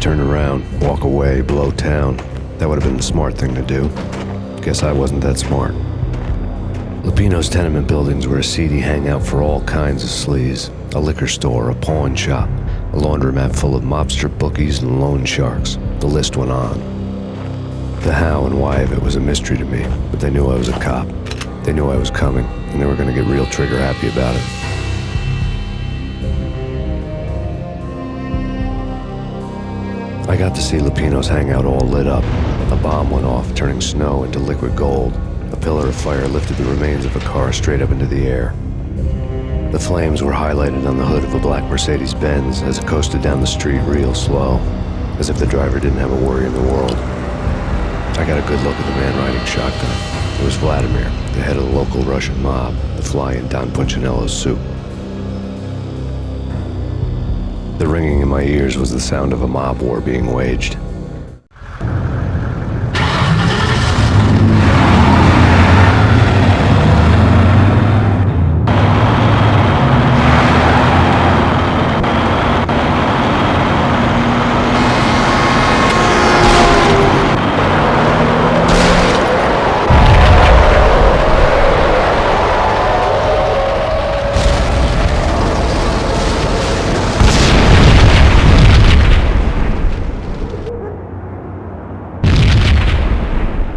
turn around, walk away, blow town. That would have been the smart thing to do. Guess I wasn't that smart. Lupino's tenement buildings were a seedy hangout for all kinds of sleaze. A liquor store, a pawn shop, a laundromat full of mobster bookies and loan sharks. The list went on. The how and why of it was a mystery to me, but they knew I was a cop. They knew I was coming, and they were going to get real trigger happy about it. I got to see Lupino's hangout all lit up. A bomb went off, turning snow into liquid gold. A pillar of fire lifted the remains of a car straight up into the air. The flames were highlighted on the hood of a black Mercedes-Benz as it coasted down the street real slow, as if the driver didn't have a worry in the world. I got a good look at the man riding shotgun. It was Vladimir, the head of the local Russian mob, the fly in Don Punchinello's soup. The ringing in my ears was the sound of a mob war being waged.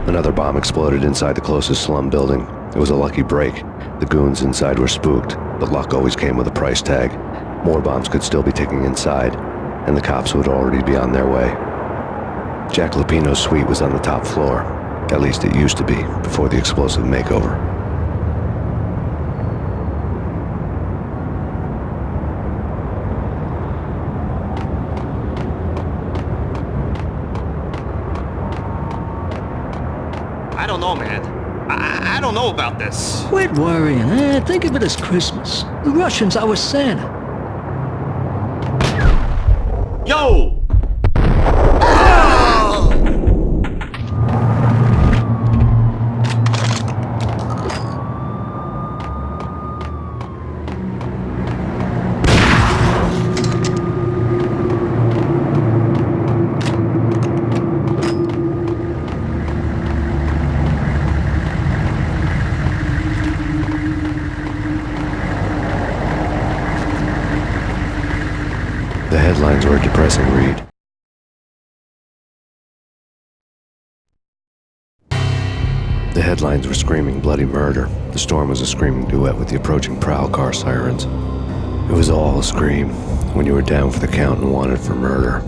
Another bomb exploded inside the closest slum building. It was a lucky break. The goons inside were spooked, but luck always came with a price tag. More bombs could still be ticking inside, and the cops would already be on their way. Jack Lupino's suite was on the top floor. At least it used to be, before the explosive makeover. I don't know, man. I don't know about this. Quit worrying. Think of it as Christmas. The Russians are Santa. Yo! The headlines were a depressing read. The headlines were screaming bloody murder. The storm was a screaming duet with the approaching prowl car sirens. It was all a scream when you were down for the count and wanted for murder.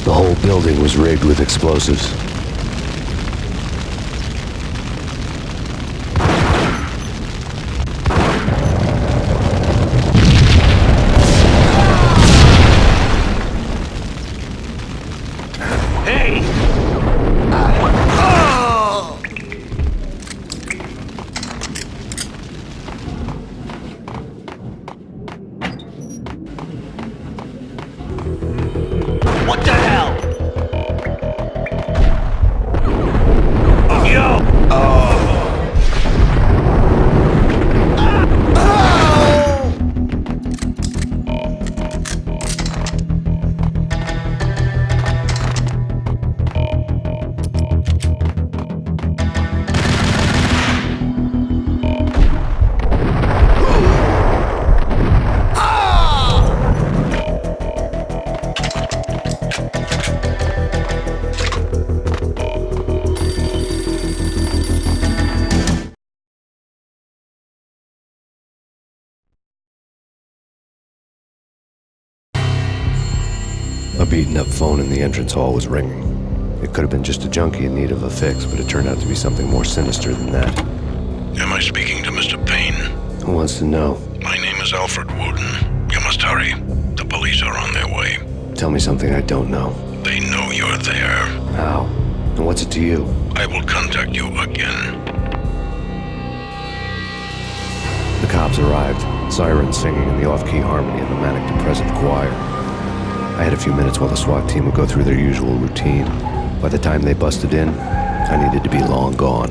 The whole building was rigged with explosives. Hey! What the hell? Yo! beaten-up phone in the entrance hall was ringing. It could have been just a junkie in need of a fix, but it turned out to be something more sinister than that. Am I speaking to Mr. Payne? Who wants to know? My name is Alfred Wooten. You must hurry. The police are on their way. Tell me something I don't know. They know you're there. How? And what's it to you? I will contact you again. The cops arrived, sirens singing in the off-key harmony of a manic-depressive choir. I had a few minutes while the SWAT team would go through their usual routine. By the time they busted in, I needed to be long gone.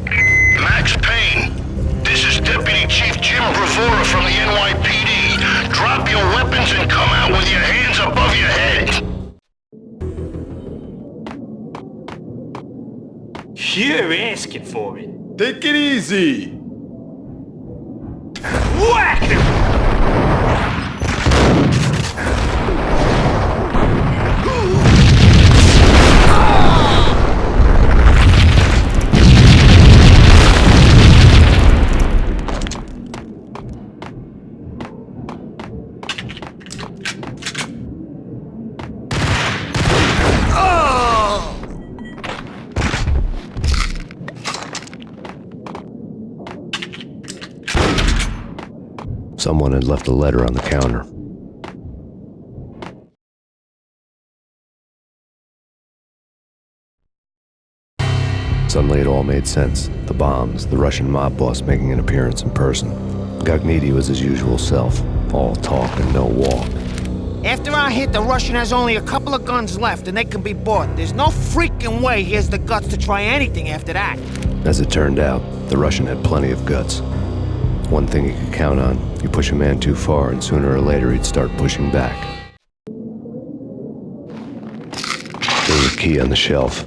Max Payne, this is Deputy Chief Jim Bravura from the NYPD. Drop your weapons and come out with your hands above your head. You're asking for it. Take it easy. Whack him! Someone had left a letter on the counter. Suddenly it all made sense. The bombs, the Russian mob boss making an appearance in person. Gagniti was his usual self, all talk and no walk. After our hit, the Russian has only a couple of guns left and they can be bought. There's no freaking way he has the guts to try anything after that. As it turned out, the Russian had plenty of guts. One thing he could count on, you push a man too far and sooner or later he'd start pushing back. There was a key on the shelf.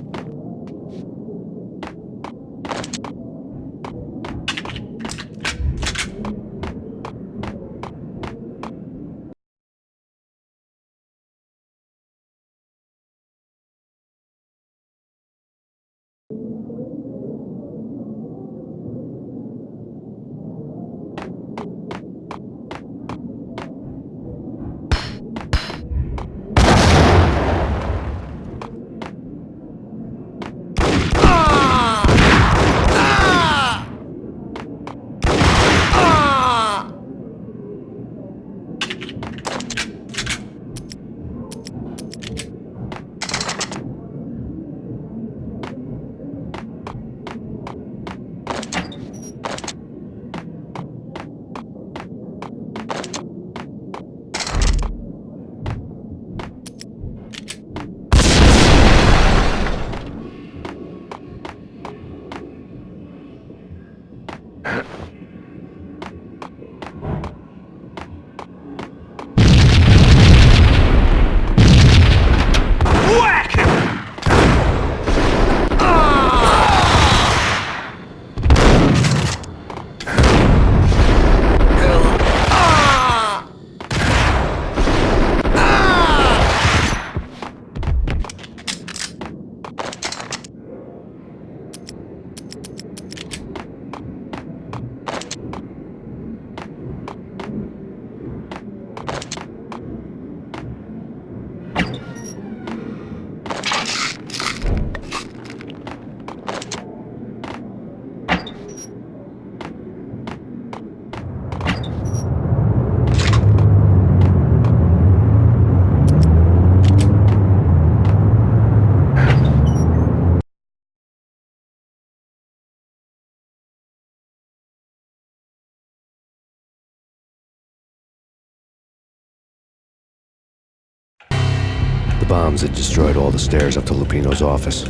The bombs had destroyed all the stairs up to Lupino's office.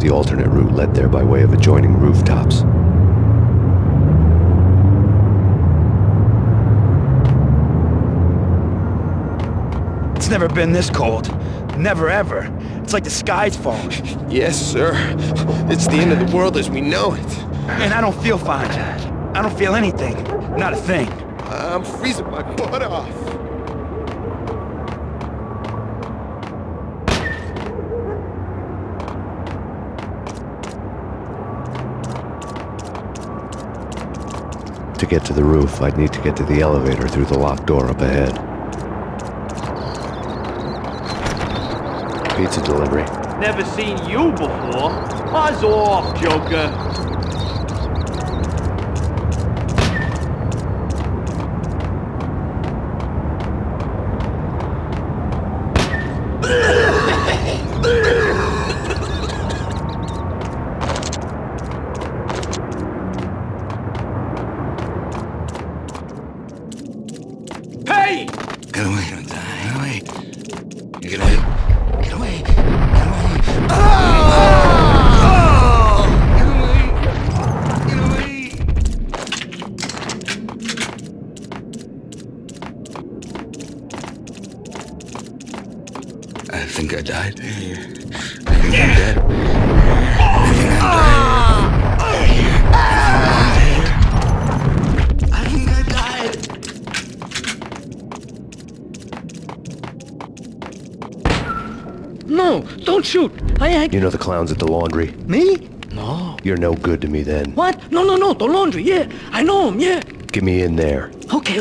The alternate route led there by way of adjoining rooftops. It's never been this cold. Never ever. It's like the sky's falling. Yes, sir. It's the end of the world as we know it. And I don't feel fine. I don't feel anything. Not a thing. I'm freezing my butt off. To get to the roof, I'd need to get to the elevator through the locked door up ahead. Pizza delivery. Never seen you before. Buzz off, Joker. Hey! Get away, you're gonna die. Get away. Get away. Get away. Get away. Get away. I think I died. I think I'm dead. I think I'm dead. I think I died. No, don't shoot. You know the clowns at the laundry? Me? No. You're no good to me then. What? No, the laundry, yeah. I know him, yeah. Get me in there. Okay.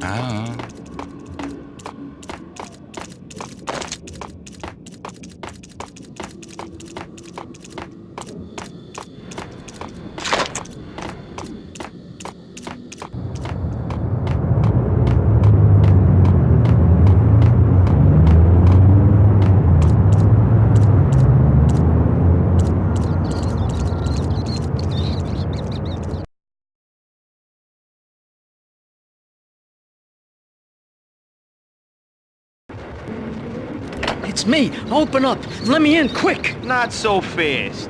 Oh. It's me. Open up. Let me in, quick. Not so fast.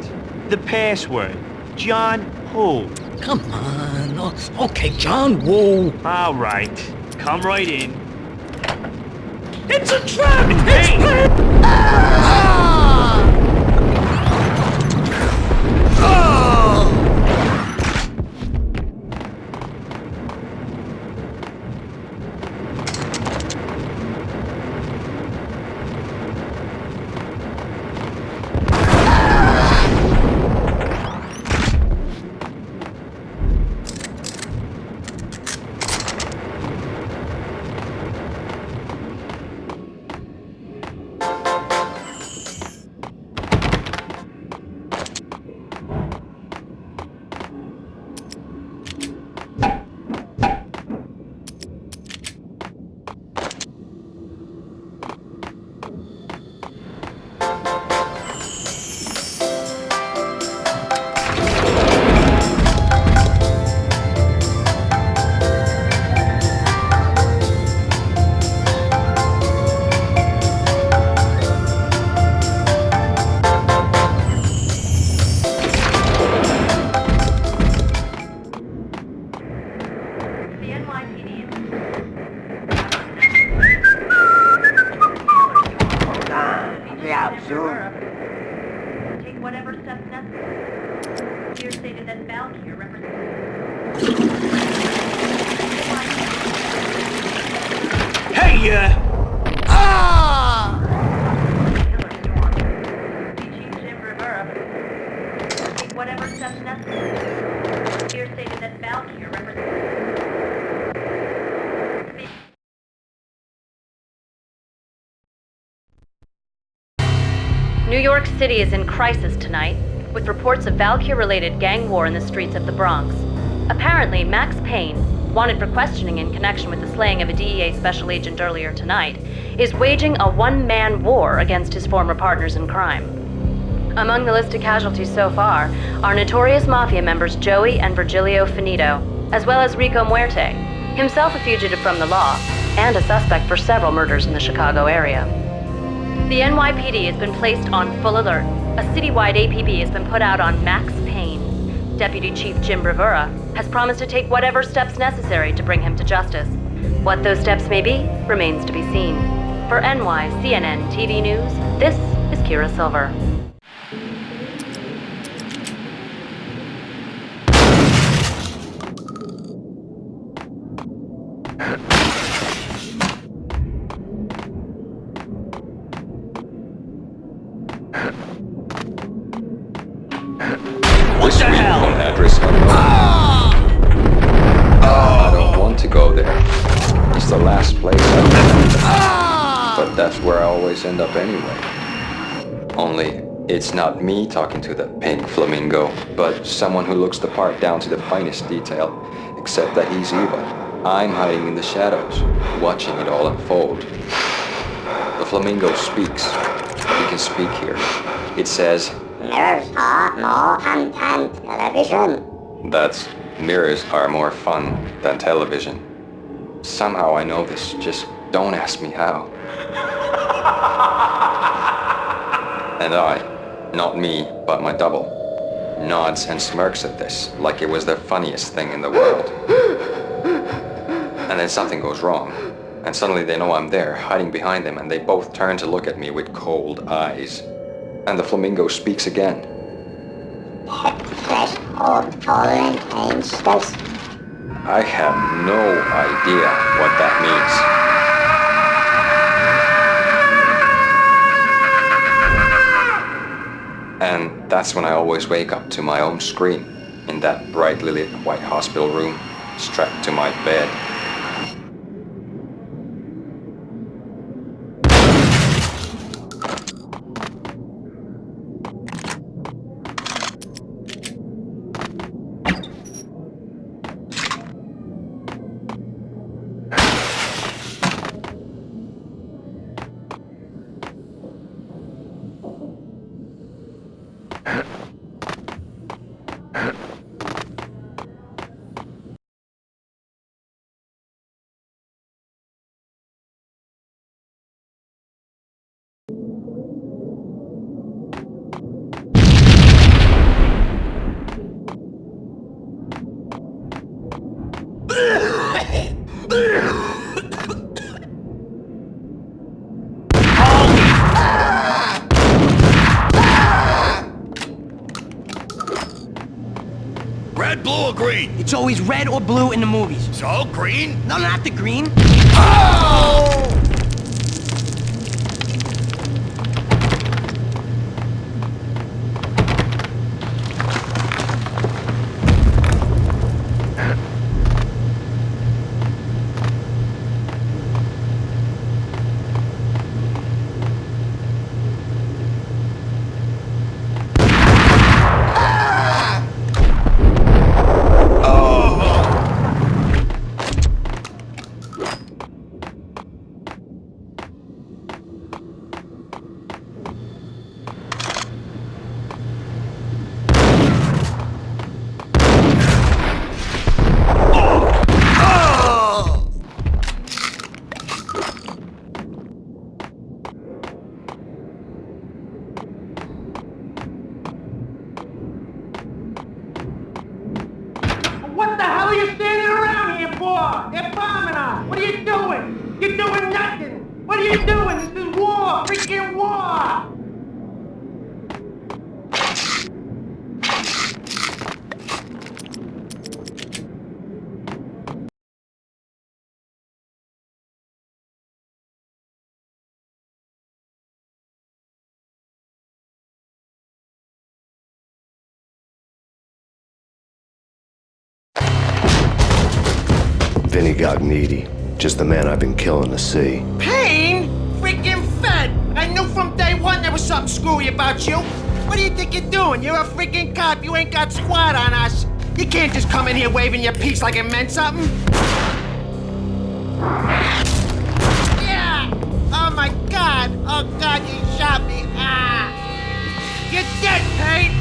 The password. John who? Come on. Oh, okay, John, whoa. All right. Come right in. It's a trap! Hey! Take whatever steps necessary. Here stated that Valkyrie represents... Hey, Chief Jim Rivera. Take whatever steps necessary. Here stated that Valkyrie represents... New York City is in crisis tonight, with reports of Valkyrie-related gang war in the streets of the Bronx. Apparently, Max Payne, wanted for questioning in connection with the slaying of a DEA special agent earlier tonight, is waging a one-man war against his former partners in crime. Among the list of casualties so far are notorious mafia members Joey and Virgilio Finito, as well as Rico Muerte, himself a fugitive from the law, and a suspect for several murders in the Chicago area. The NYPD has been placed on full alert. A citywide APB has been put out on Max Payne. Deputy Chief Jim Rivera has promised to take whatever steps necessary to bring him to justice. What those steps may be remains to be seen. For NYCNN TV News, this is Kira Silver. what the hell? Address unknown. I don't want to go there. the last place I've been. But that's where I always end up anyway. Only, it's not me talking to the pink flamingo, but someone who looks the part down to the finest detail, except that he's evil. I'm hiding in the shadows, watching it all unfold. The flamingo speaks. He can speak here. It says, Mirrors are more fun than television. that's mirrors are more fun than television. Somehow I know this, just don't ask me how. And I, not me, but my double, nods and smirks at this like it was the funniest thing in the world. And then something goes wrong, and suddenly they know I'm there, hiding behind them, and they both turn to look at me with cold eyes. And the flamingo speaks again. Head threshold tolerant pain stress. I have no idea what that means. And that's when I always wake up to my own scream, in that brightly lit white hospital room, strapped to my bed. Red, blue, or green? It's always red or blue in the movies. So, green? No, not the green. What the hell are you standing around here for? They're bombing us. What are you doing? You're doing nothing. What are you doing? This is war. Freaking war. Vinny Gognitti, just the man I've been killing to see. Payne? Freaking Fed! I knew from day one there was something screwy about you. What do you think you're doing? You're a freaking cop. You ain't got squad on us. You can't just come in here waving your piece like it meant something. Yeah! Oh my God! Oh God, you shot me! Ah! You're dead, Payne!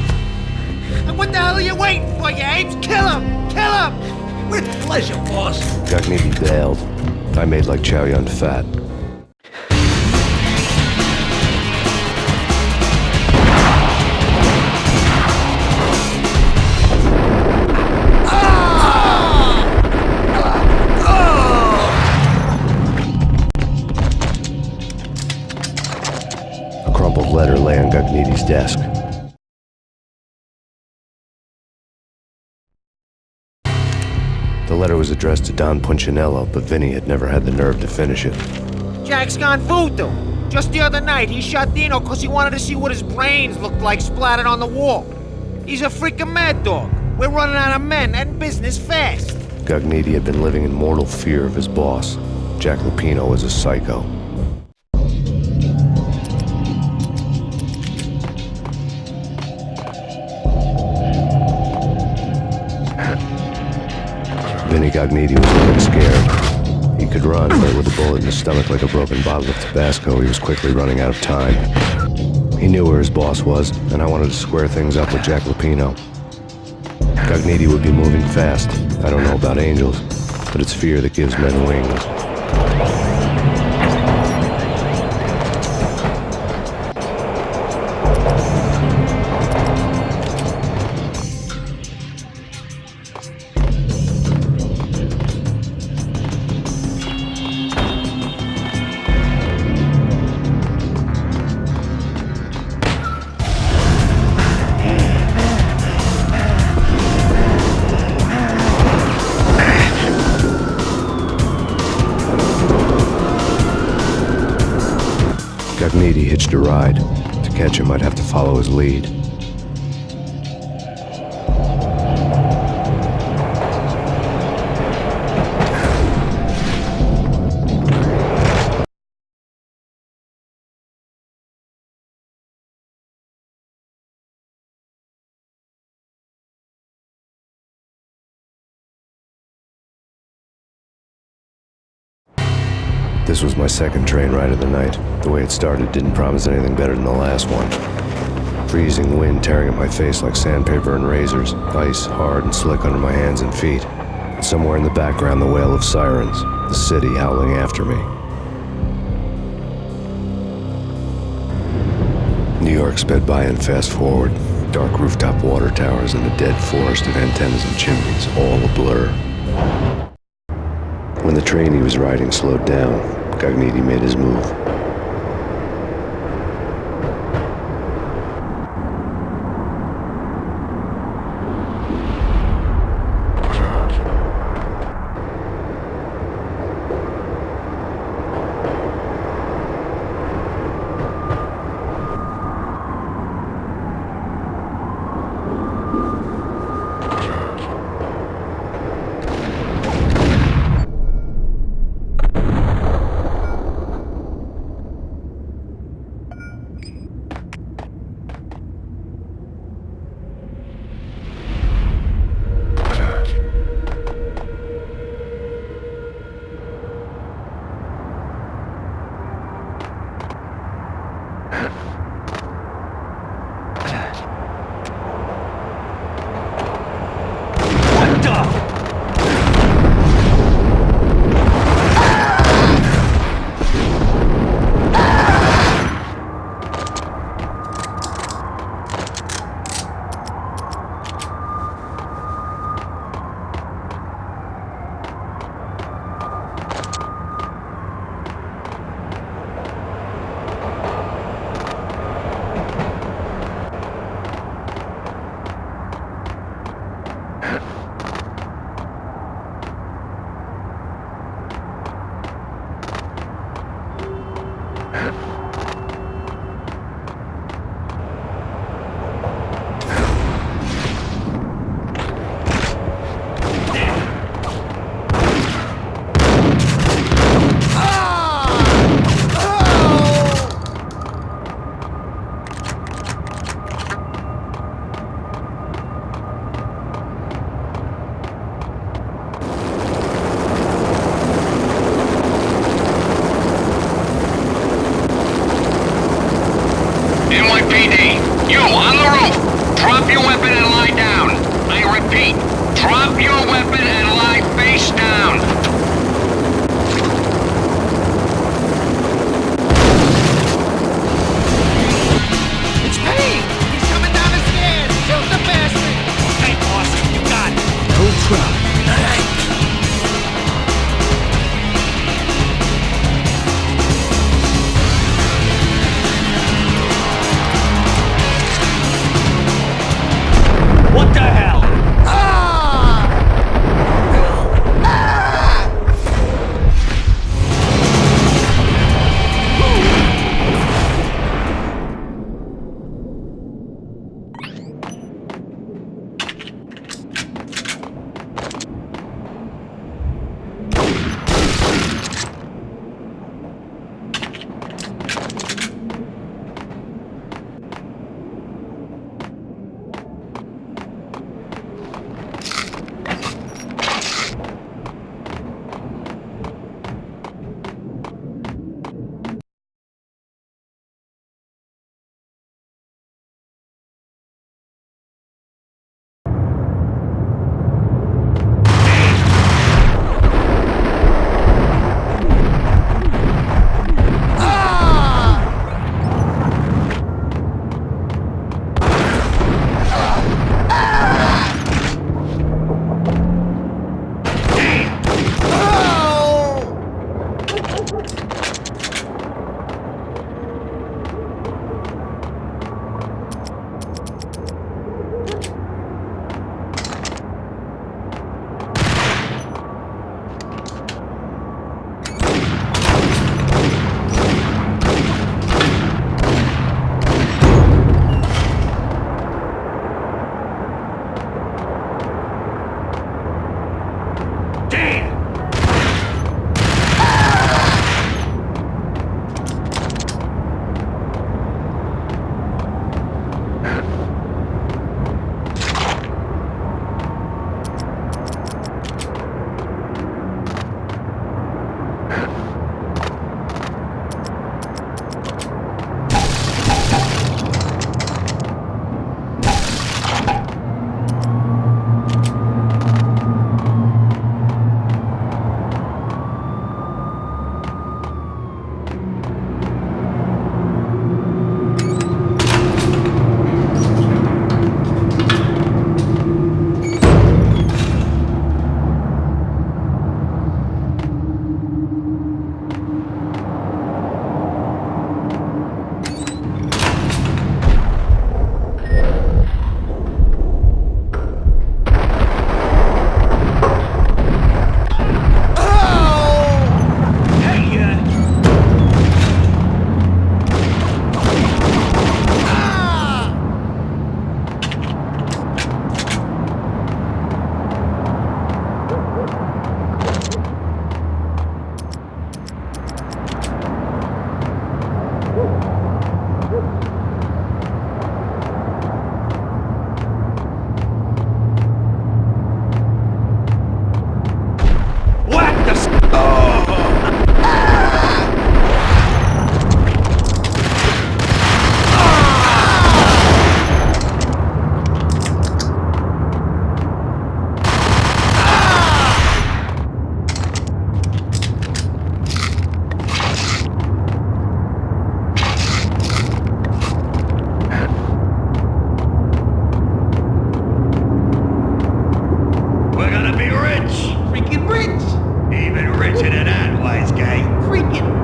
And what the hell are you waiting for, you apes? Kill him! Kill him! With pleasure, boss. Gognitti bailed. I made like Chow Yun Fat. A crumpled letter lay on Gognitti's desk. The letter was addressed to Don Punchinello, but Vinny had never had the nerve to finish it. Jack's gone voodoo. Just the other night, he shot Dino because he wanted to see what his brains looked like splattered on the wall. He's a freaking mad dog. We're running out of men and business fast. Gognitti had been living in mortal fear of his boss. Jack Lupino was a psycho. Vinny Gognitti was looking scared. He could run, but with a bullet in his stomach like a broken bottle of Tabasco, he was quickly running out of time. He knew where his boss was, and I wanted to square things up with Jack Lupino. Gognitti would be moving fast. I don't know about angels, but it's fear that gives men wings. Gognitti hitched a ride. To catch him, I'd have to follow his lead. This was my second train ride of the night. The way it started didn't promise anything better than the last one. Freezing wind tearing at my face like sandpaper and razors, ice hard and slick under my hands and feet. And somewhere in the background, the wail of sirens, the city howling after me. New York sped by in fast forward. Dark rooftop water towers and a dead forest of antennas and chimneys, all a blur. When the train he was riding slowed down, Gognitti made his move. NYPD, you on the roof! Drop your weapon and lie down! I repeat, drop your weapon and lie face down! It's Payne! He's coming down the stairs! Shoot the bastard! Hey, boss, you got it. No problem. All right. What the hell? Ah!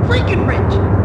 freaking rich!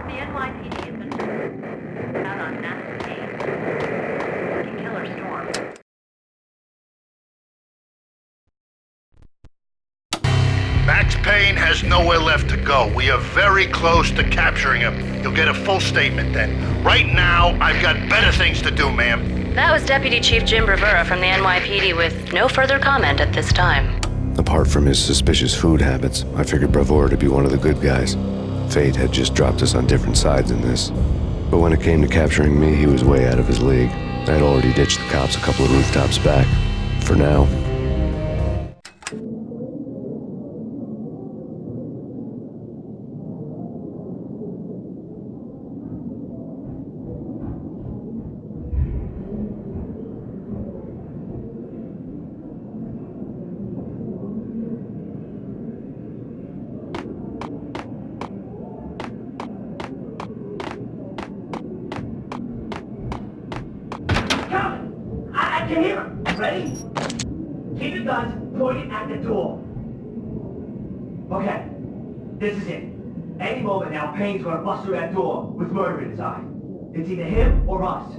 The NYPD has been out on Max Payne. Working Killer Storm. Max Payne has nowhere left to go. We are very close to capturing him. You'll get a full statement then. Right now, I've got better things to do, ma'am. That was Deputy Chief Jim Rivera from the NYPD with no further comment at this time. Apart from his suspicious food habits, I figured Bravura to be one of the good guys. Fate had just dropped us on different sides in this. But when it came to capturing me, he was way out of his league. I had already ditched the cops a couple of rooftops back. For now. I can hear him. Ready? Keep your guns pointed at the door. Okay, this is it. Any moment now, Payne's gonna bust through that door with murder in his eye. It's either him or us.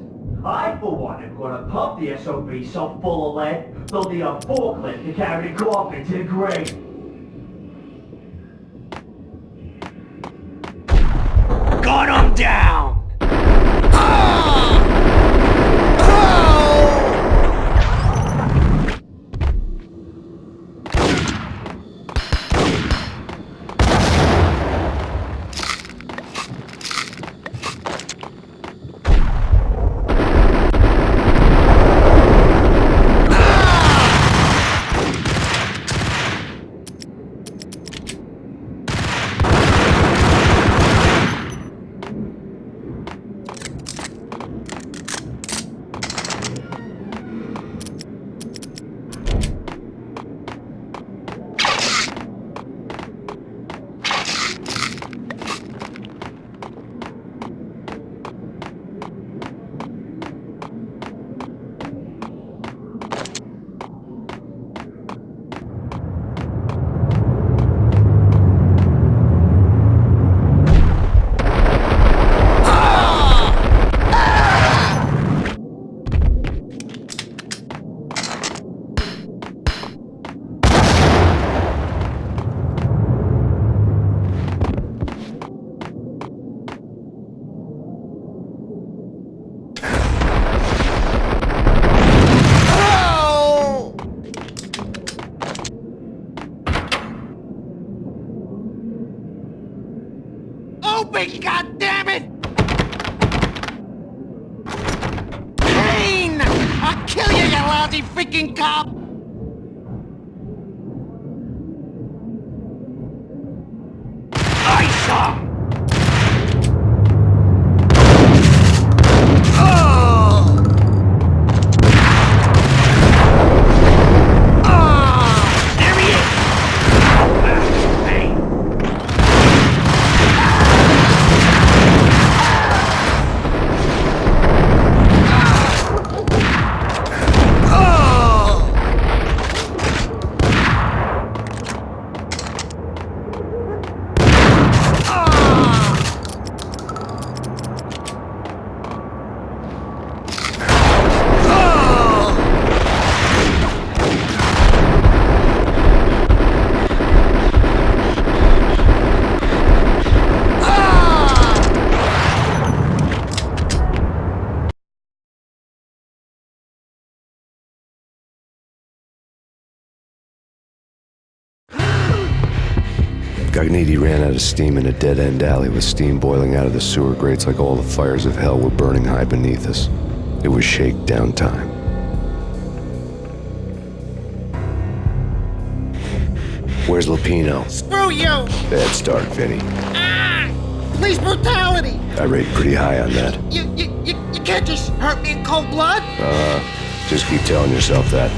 I, for one, am gonna pump the SOB so full of lead, they'll need a forklift to carry the coffin to the grave. Gun him down! Open, goddammit! Payne! I'll kill you, you lousy freaking cop! I saw! Gognitti ran out of steam in a dead-end alley with steam boiling out of the sewer grates like all the fires of hell were burning high beneath us. It was shakedown time. Where's Lupino? Screw you! Bad start, Vinny. Police brutality! I rate pretty high on that. You can't just hurt me in cold blood? Just keep telling yourself that.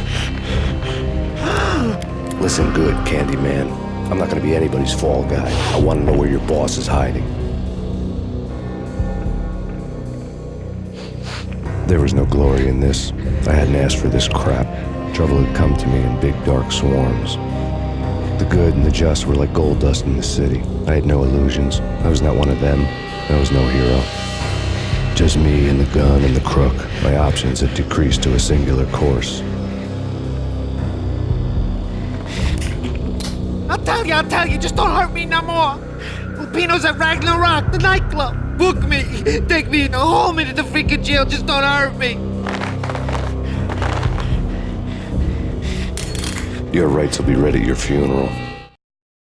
Listen good, Candyman. I'm not gonna be anybody's fall guy. I wanna know where your boss is hiding. There was no glory in this. I hadn't asked for this crap. Trouble had come to me in big dark swarms. The good and the just were like gold dust in the city. I had no illusions. I was not one of them. I was no hero. Just me and the gun and the crook. My options had decreased to a singular course. I'll tell you, just don't hurt me no more. Lupino's at Ragnarok, the nightclub. Book me, take me in, hold me to the freaking jail, just don't hurt me. Your rights will be read at your funeral.